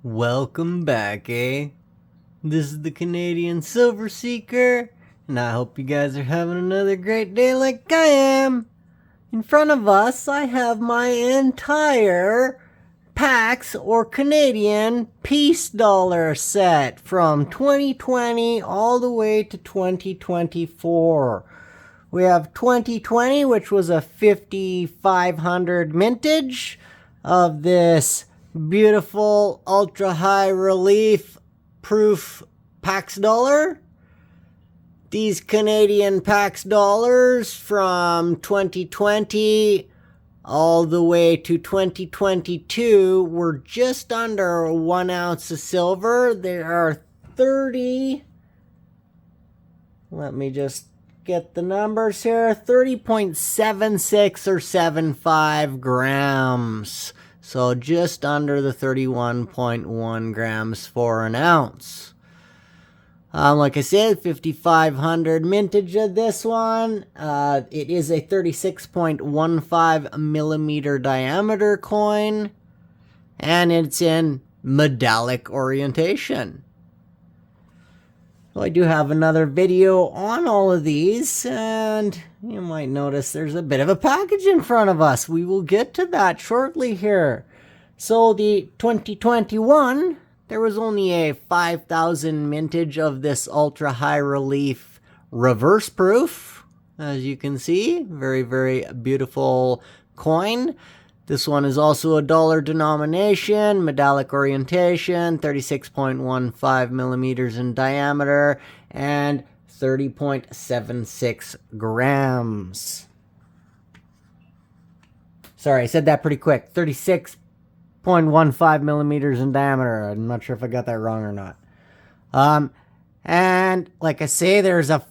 Welcome back, eh? This is the Canadian Silver Seeker, and I hope you guys are having another great day like I am. In front of us, I have my entire PAX or Canadian Peace Dollar set from 2020 all the way to 2024. We have 2020, which was a 5500 mintage of this beautiful ultra high relief proof PAX dollar. These Canadian PAX dollars from 2020 all the way to 2022 were just under 1 ounce of silver. There are 30, let me just get the numbers here, 30.76 or 75 grams. So just under the 31.1 grams for an ounce. Like I said, 5500 mintage of this one. It is a 36.15 millimeter diameter coin. And it's in medallic orientation. Well, I do have another video on all of these, and you might notice there's a bit of a package in front of us. We will get to that shortly here. So the 2021, there was only a 5,000 mintage of this ultra high relief reverse proof. As you can see, very, very beautiful coin. This one is also a dollar denomination, medallic orientation, 36.15 millimeters in diameter, and 30.76 grams. Sorry, I said that pretty quick. 36.15 millimeters in diameter. I'm not sure if I got that wrong or not. And like I say, there's a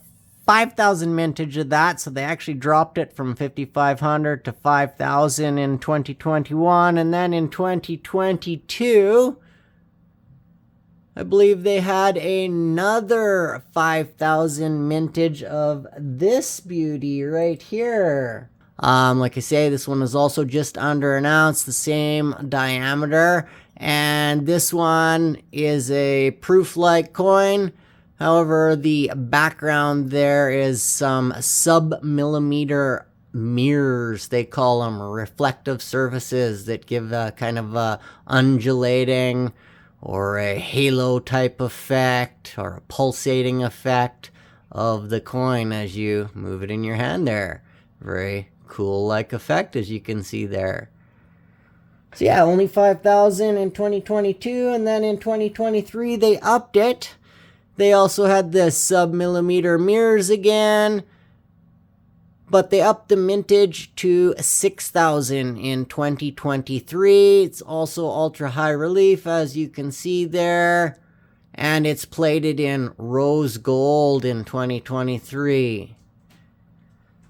5,000 mintage of that, so they actually dropped it from 5,500 to 5,000 in 2021, and then in 2022, I believe they had another 5,000 mintage of this beauty right here. Like I say, this one is also just under an ounce, the same diameter, and this one is a proof-like coin. However, the background there is some sub-millimeter mirrors, they call them, reflective surfaces that give a kind of a undulating or a halo type effect or a pulsating effect of the coin as you move it in your hand there. Very cool like effect, as you can see there. So yeah, only 5,000 in 2022, and then in 2023 they upped it. They also had the sub-millimeter mirrors again, but they upped the mintage to 6,000 in 2023. It's also ultra high relief, as you can see there, and it's plated in rose gold in 2023.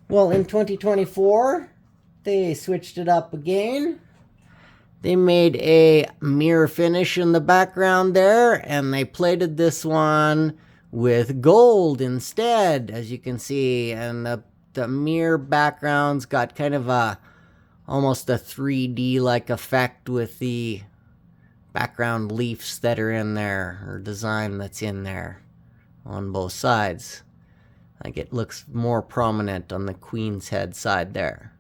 Well, in 2024, they switched it up again. They made a mirror finish in the background there, and they plated this one with gold instead, as you can see. And the mirror background's got kind of almost a 3D-like effect with the background leaves that are in there, or design that's in there on both sides. Like it looks more prominent on the Queen's head side there.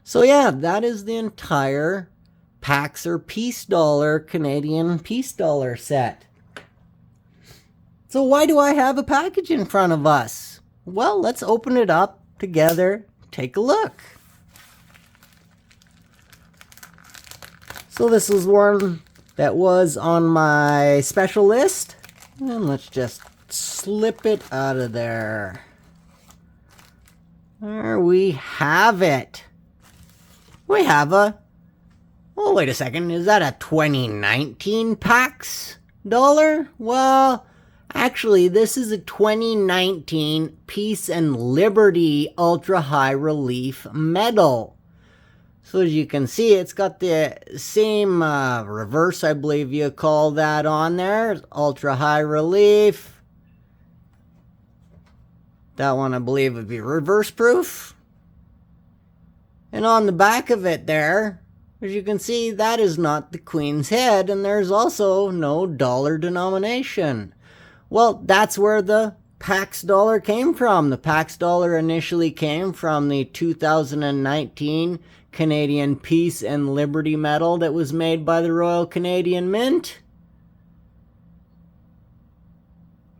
So yeah, that is the entire PAX or Peace Dollar Canadian Peace Dollar set. So why do I have a package in front of us? Well, let's open it up together, take a look. So this is one that was on my special list, and let's just slip it out of there. There we have it. We have a, oh, wait a second, is that a 2019 PAX dollar? Well, actually, this is a 2019 Peace and Liberty Ultra High Relief Medal. So as you can see, it's got the same reverse, I believe you call that, on there. Ultra High Relief. That one, I believe, would be reverse proof. And on the back of it there, As you can see, that is not the Queen's head, and there's also no dollar denomination. Well, that's where the PAX dollar came from. The PAX dollar initially came from the 2019 Canadian Peace and Liberty Medal that was made by the Royal Canadian Mint.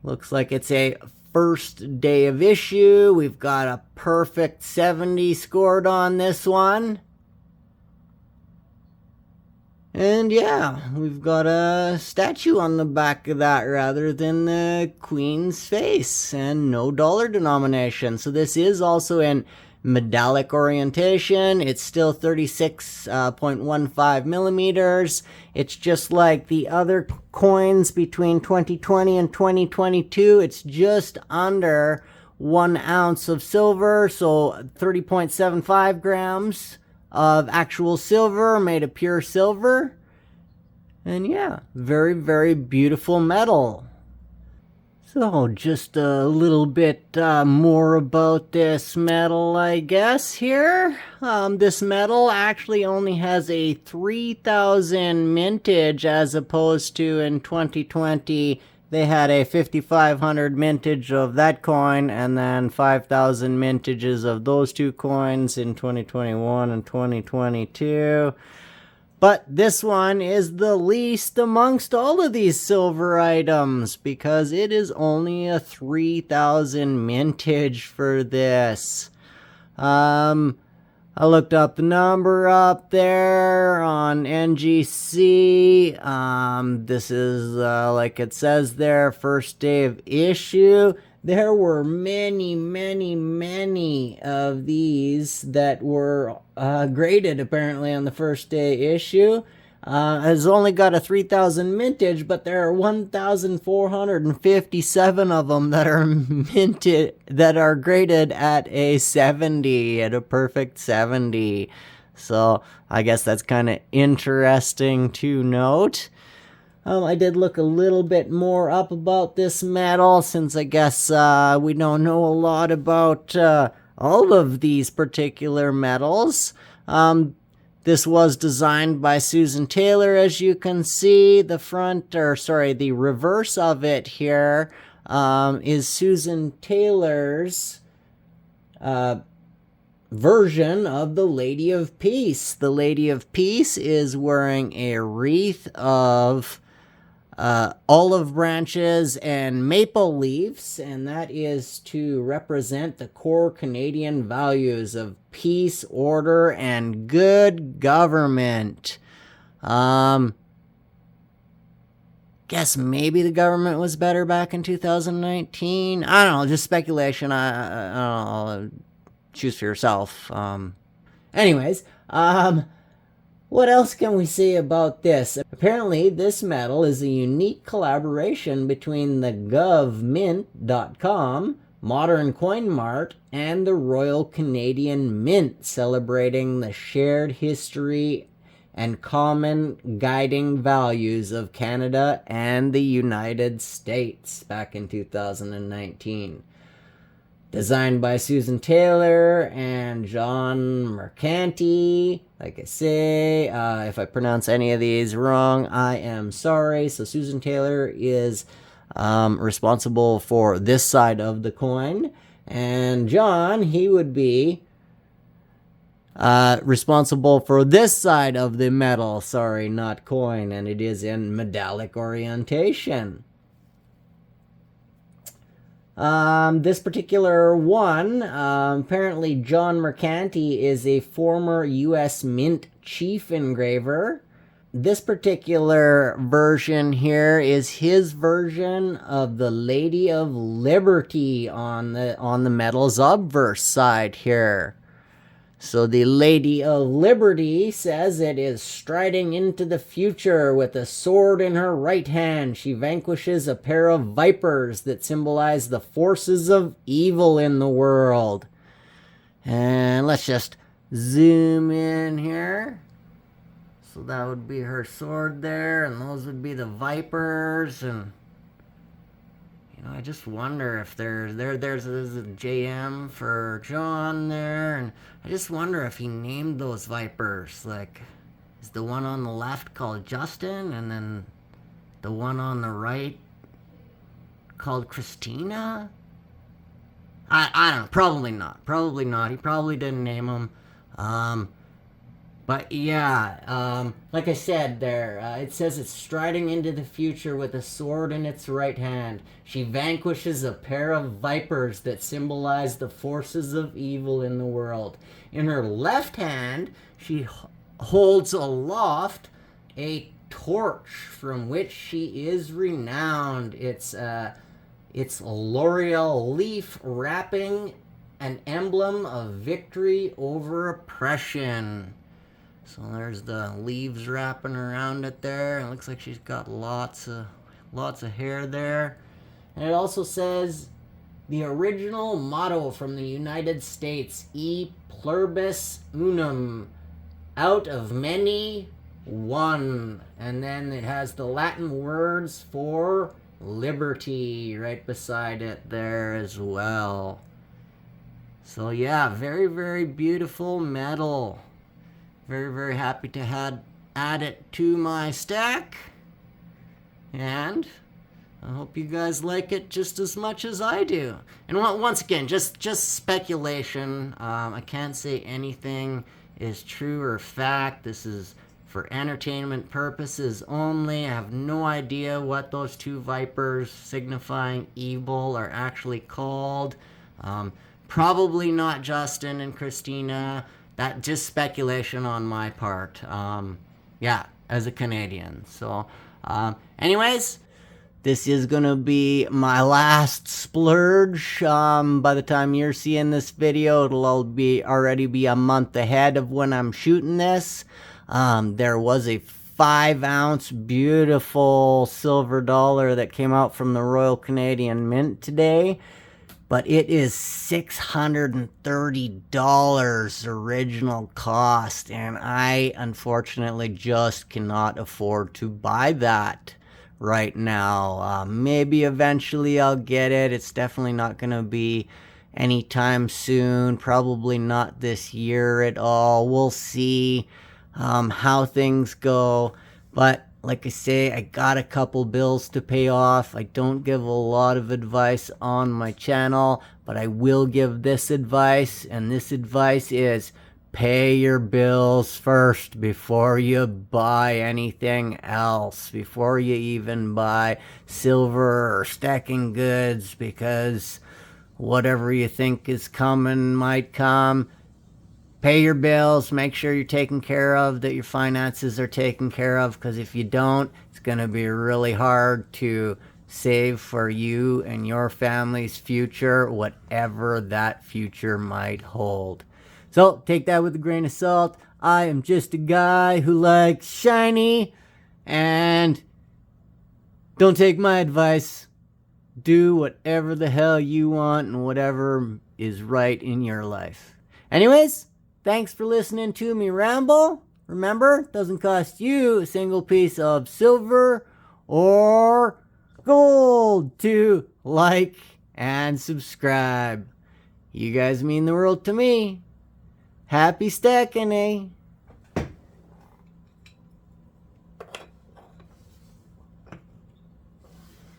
Looks like it's a first day of issue. We've got a perfect 70 scored on this one. And yeah, we've got a statue on the back of that rather than the Queen's face, and no dollar denomination. So this is also in medallic orientation. It's still 36.15 millimeters. It's just like the other coins between 2020 and 2022. It's just under 1 ounce of silver, so 30.75 grams of actual silver, made of pure silver. And yeah, very, very beautiful metal. So just a little bit more about this metal, I guess, here. This metal actually only has a 3,000 mintage, as opposed to in 2020 they had a 5,500 mintage of that coin, and then 5,000 mintages of those two coins in 2021 and 2022. But this one is the least amongst all of these silver items, because it is only a 3,000 mintage for this. I looked up the number up there on NGC. This is, like it says there, first day of issue. There were many, many, many of these that were graded apparently on the first day issue. Has only got a 3,000 mintage, but there are 1,457 of them that are minted, that are graded at a 70, at a perfect 70. So I guess that's kind of interesting to note. I did look a little bit more up about this metal, since I guess we don't know a lot about all of these particular metals. This was designed by Susan Taylor, as you can see. The reverse of it here is Susan Taylor's version of the Lady of Peace. The Lady of Peace is wearing a wreath of olive branches and maple leaves, and that is to represent the core Canadian values of peace, order, and good government. Guess maybe the government was better back in 2019. I don't know, just speculation. I don't know. Choose for yourself. Anyways, what else can we say about this? Apparently, this metal is a unique collaboration between the govmint.com, Modern Coin Mart, and the Royal Canadian Mint, celebrating the shared history and common guiding values of Canada and the United States back in 2019. Designed by Susan Taylor and John Mercanti. Like I say, if I pronounce any of these wrong, I am sorry. So Susan Taylor is responsible for this side of the coin. And John, he would be responsible for this side of the metal. Sorry, not coin. And it is in medallic orientation. This particular one, apparently John Mercanti is a former U.S. Mint chief engraver. This particular version here is his version of the Lady of Liberty on the metal's obverse side here. So the Lady of Liberty says it is striding into the future with a sword in her right hand. She vanquishes a pair of vipers that symbolize the forces of evil in the world. And let's just zoom in here. So that would be her sword there, and those would be the vipers. And I just wonder if there's a JM for John there, and I just wonder if he named those vipers. Like, is the one on the left called Justin, and then the one on the right called Christina? I don't know. Probably not. Probably not. He probably didn't name them. But yeah, like I said there, it says it's striding into the future with a sword in its right hand. She vanquishes a pair of vipers that symbolize the forces of evil in the world. In her left hand, she holds aloft a torch from which she is renowned. It's a laurel leaf wrapping an emblem of victory over oppression. So there's the leaves wrapping around it there. It looks like she's got lots of hair there. And it also says the original motto from the United States, E pluribus unum, out of many, one. And then it has the Latin words for liberty right beside it there as well. So yeah, very, very beautiful medal. Very, very happy to add it to my stack. And I hope you guys like it just as much as I do. And once again, just speculation. I can't say anything is true or fact. This is for entertainment purposes only. I have no idea what those two vipers signifying evil are actually called. Probably not Justin and Christina. That just speculation on my part. Yeah, as a Canadian. So, anyways, this is gonna be my last splurge. By the time you're seeing this video, it'll already be a month ahead of when I'm shooting this. There was a 5-ounce beautiful silver dollar that came out from the Royal Canadian Mint today. But it is $630 original cost, and I unfortunately just cannot afford to buy that right now. Maybe eventually I'll get it. It's definitely not going to be anytime soon, probably not this year at all. We'll see how things go, but like I say, I got a couple bills to pay off. I don't give a lot of advice on my channel, but I will give this advice, and this advice is pay your bills first before you buy anything else, before you even buy silver or stacking goods, because whatever you think is coming might come. Pay your bills, make sure you're taken care of, that your finances are taken care of, because if you don't, it's going to be really hard to save for you and your family's future, whatever that future might hold. So take that with a grain of salt. I am just a guy who likes shiny, and don't take my advice. Do whatever the hell you want and whatever is right in your life. Anyways, thanks for listening to me ramble. Remember, it doesn't cost you a single piece of silver or gold to like and subscribe. You guys mean the world to me. Happy stacking, eh?